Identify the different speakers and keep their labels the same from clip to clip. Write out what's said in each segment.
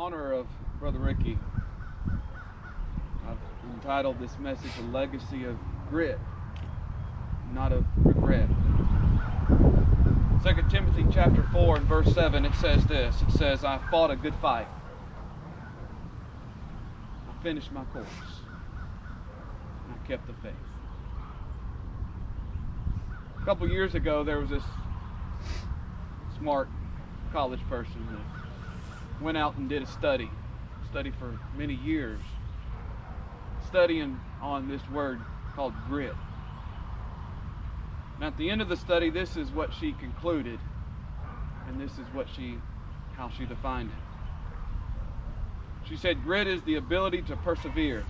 Speaker 1: honor of Brother Ricky, I've entitled this message A Legacy of Grit, Not of Regret. 2 Timothy chapter 4 and verse 7, it says this. It says, I fought a good fight. I finished my course. And I kept the faith. A couple years ago, there was this smart college person that went out and did a study for many years, studying on this word called grit. And at the end of the study, this is what she concluded, and this is how she defined it. She said, grit is the ability to persevere.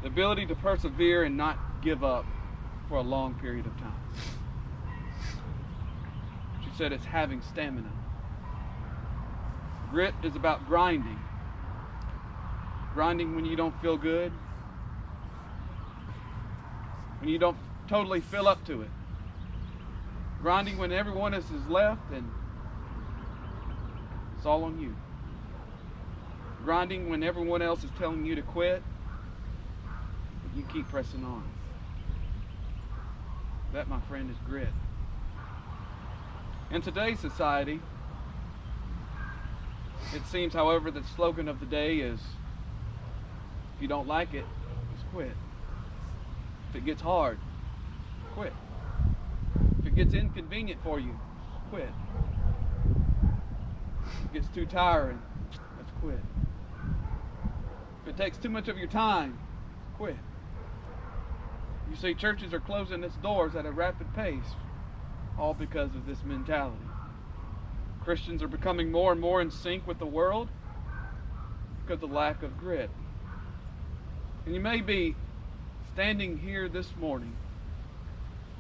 Speaker 1: The ability to persevere and not give up for a long period of time. She said it's having stamina. Grit is about grinding. Grinding when you don't feel good. When you don't totally feel up to it. Grinding when everyone else is left and it's all on you. Grinding when everyone else is telling you to quit, but you keep pressing on. That, my friend, is grit. In today's society, it seems, however, the slogan of the day is, if you don't like it, just quit. If it gets hard, quit. If it gets inconvenient for you, quit. If it gets too tiring, let's quit. If it takes too much of your time, quit. You see, churches are closing its doors at a rapid pace, all because of this mentality. Christians are becoming more and more in sync with the world because of the lack of grit. And you may be standing here this morning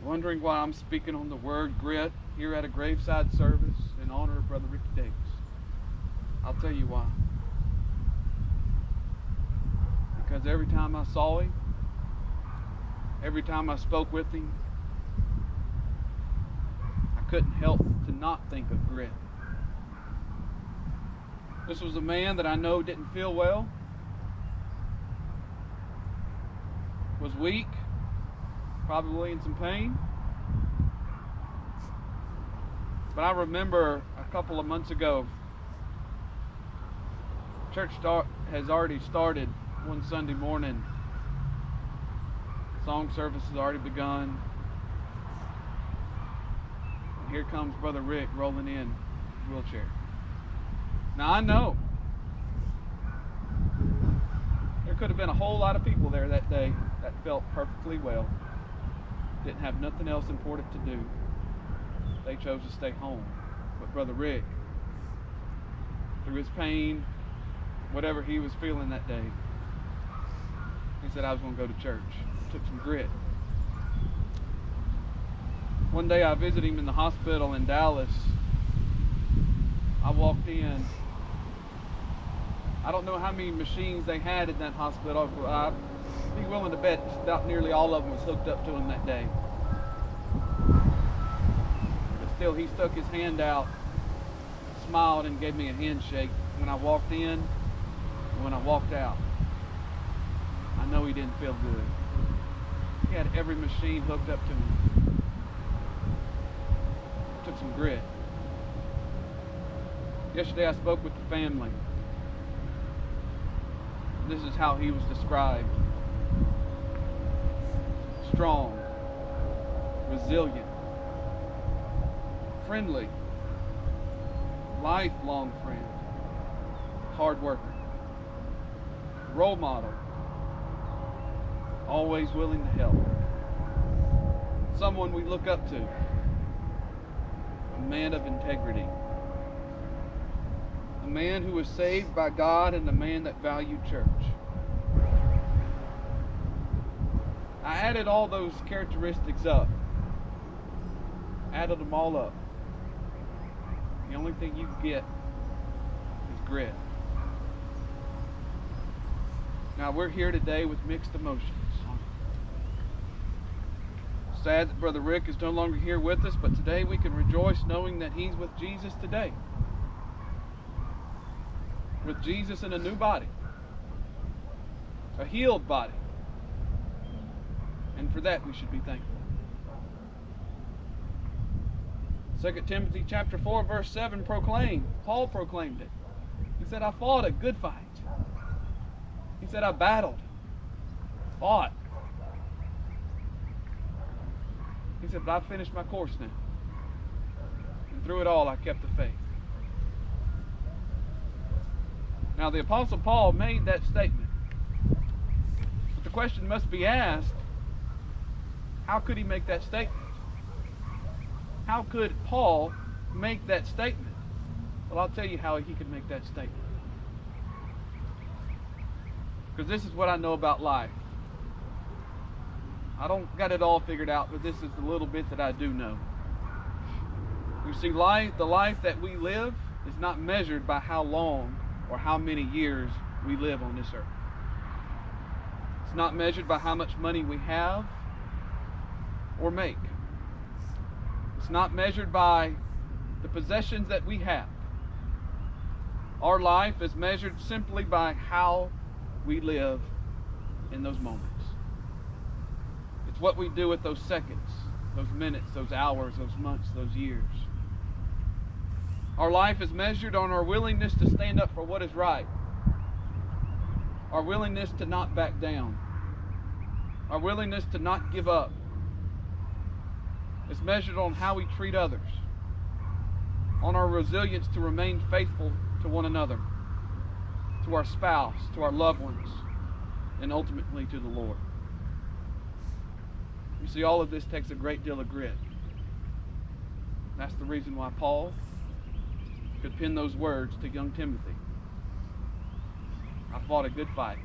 Speaker 1: wondering why I'm speaking on the word grit here at a graveside service in honor of Brother Ricky Davis. I'll tell you why. Because every time I saw him, every time I spoke with him, I couldn't help to not think of grit. This was a man that I know didn't feel well, was weak, probably in some pain. But I remember a couple of months ago, church has already started one Sunday morning. Song service has already begun. And here comes Brother Rick rolling in his wheelchair. Now I know there could have been a whole lot of people there that day that felt perfectly well, didn't have nothing else important to do. They chose to stay home. But Brother Rick, through his pain, whatever he was feeling that day, he said, I was going to go to church. It took some grit. One day I visited him in the hospital in Dallas. I walked in. I don't know how many machines they had in that hospital, but I'd be willing to bet about nearly all of them was hooked up to him that day. But still, he stuck his hand out, smiled, and gave me a handshake when I walked in and when I walked out. I know he didn't feel good. He had every machine hooked up to him. It took some grit. Yesterday I spoke with the family. This is how he was described. Strong, resilient, friendly, lifelong friend, hard worker, role model, always willing to help, someone we look up to, a man of integrity, a man who was saved by God, and a man that valued church. I added all those characteristics up. Added them all up. The only thing you get is grit. Now we're here today with mixed emotions. Sad that Brother Rick is no longer here with us, but today we can rejoice knowing that he's with Jesus today. with Jesus in a new body, a healed body. And for that we should be thankful. 2 Timothy chapter 4, verse 7 Paul proclaimed it. He said, I fought a good fight. He said, I battled, fought. He said, but I finished my course now. And through it all, I kept the faith. Now, the Apostle Paul made that statement. But the question must be asked, how could he make that statement? How could Paul make that statement? Well, I'll tell you how he could make that statement. Because this is what I know about life. I don't got it all figured out, but this is the little bit that I do know. You see, the life that we live is not measured by how long or how many years we live on this earth. It's not measured by how much money we have or make. It's not measured by the possessions that we have. Our life is measured simply by how we live in those moments. It's what we do with those seconds, those minutes, those hours, those months, those years. Our life is measured on our willingness to stand up for what is right. Our willingness to not back down. Our willingness to not give up. It's measured on how we treat others, on our resilience to remain faithful to one another, to our spouse, to our loved ones, and ultimately to the Lord. You see, all of this takes a great deal of grit. That's the reason why Paul could pen those words to young Timothy. I fought a good fight.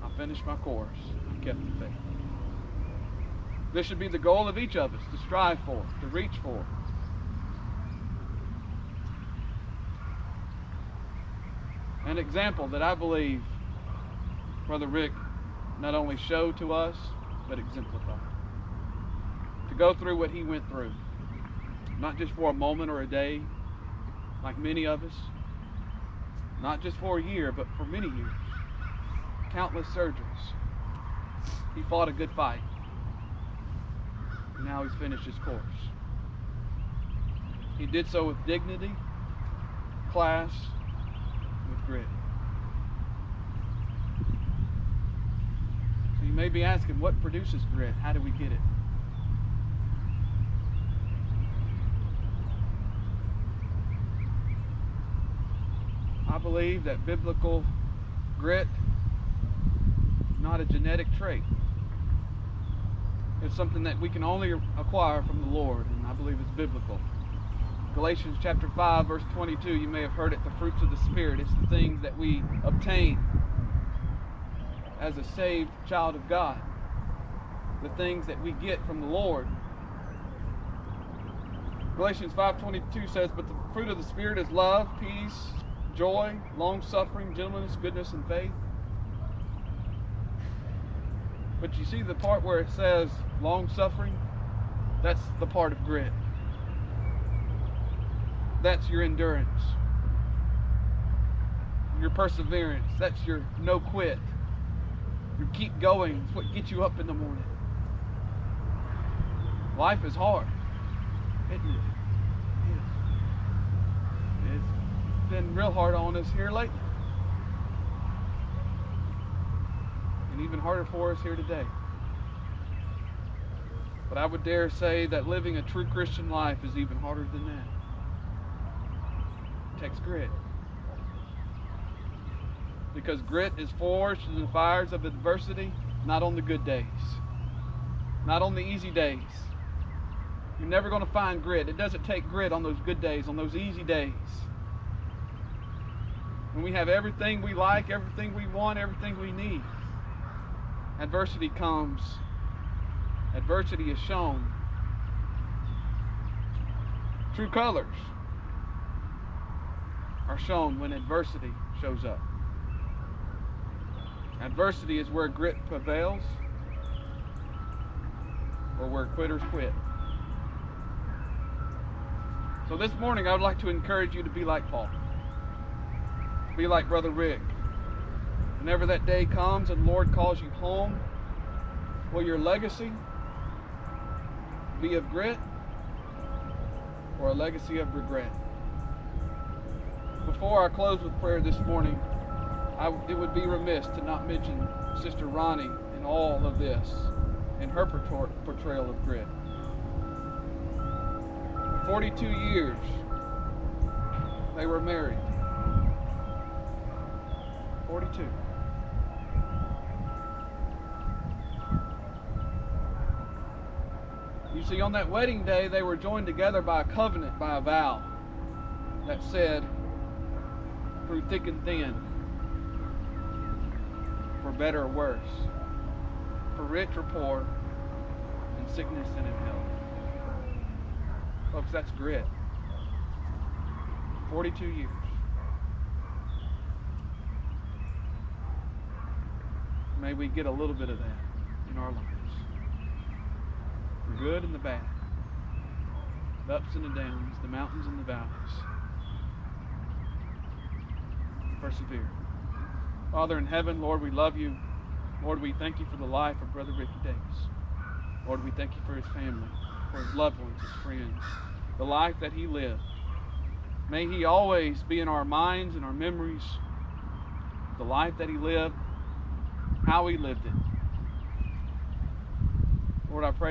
Speaker 1: I finished my course. I kept the faith. This should be the goal of each of us, to strive for, to reach for. An example that I believe Brother Rick not only showed to us, but exemplified. To go through what he went through, not just for a moment or a day, like many of us, not just for a year, but for many years. Countless surgeries. He fought a good fight. And now he's finished his course. He did so with dignity, class, and with grit. So you may be asking, what produces grit? How do we get it? I believe that biblical grit is not a genetic trait. It's something that we can only acquire from the Lord, and I believe it's biblical. Galatians chapter 5, verse 22, you may have heard it, the fruits of the Spirit. It's the things that we obtain as a saved child of God. The things that we get from the Lord. Galatians 5:22 says, but the fruit of the Spirit is love, peace, joy, long-suffering, gentleness, goodness, and faith. But you see the part where it says long-suffering? That's the part of grit. That's your endurance. Your perseverance. That's your no quit. Your keep going. It's what gets you up in the morning. Life is hard, isn't it? It's been real hard on us here lately. And even harder for us here today. But I would dare say that living a true Christian life is even harder than that. It takes grit. Because grit is forged in the fires of adversity, not on the good days. Not on the easy days. You're never going to find grit. It doesn't take grit on those good days, on those easy days. When we have everything we like, everything we want, everything we need. Adversity comes. Adversity is shown. True colors are shown when adversity shows up. Adversity is where grit prevails or where quitters quit. So this morning I would like to encourage you to be like Paul. Be like Brother Rick. Whenever that day comes and the Lord calls you home, will your legacy be of grit or a legacy of regret? Before I close with prayer this morning, it would be remiss to not mention Sister Ronnie in all of this, in her portrayal of grit. For 42 years, they were married. 42. You see, on that wedding day, they were joined together by a covenant, by a vow that said, through thick and thin, for better or worse, for rich or poor, in sickness and in health. Folks, that's grit. 42 years. May we get a little bit of that in our lives. The good and the bad, the ups and the downs, the mountains and the valleys. Persevere. Father in heaven, Lord, we love you. Lord, we thank you for the life of Brother Ricky Davis. Lord, we thank you for his family, for his loved ones, his friends, the life that he lived. May he always be in our minds and our memories, the life that he lived, how he lived it. Lord, I pray